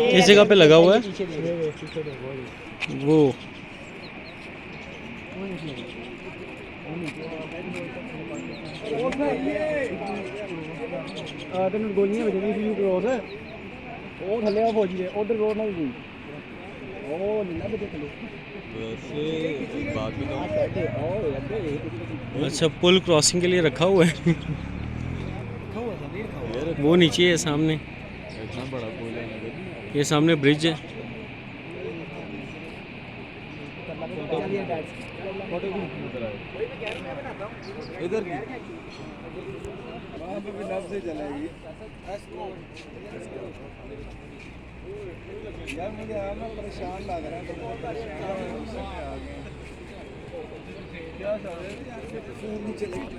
इस जगह पे लगा हुआ है वो। तेन गोलियां बजनी सी क्रॉस ਉਹ ਥੱਲੇ ਆ ਫੌਜੀ ਦੇ ਉਧਰ ਰੋਡ ਨਾਲ ਗਈ ਉਹ ਨੀਲਾ ਬਜੇ ਥੱਲੇ वैसे बात भी तो अच्छा पुल क्रॉसिंग के लिए रखा हुआ है वो नीचे है सामने, इतना बड़ा पुल है ये सामने ब्रिज है। इधर की वहाँ पे भी नब से चलेगी यार मुझे आना परेशान लग रहा है क्या फोन नहीं चलेगी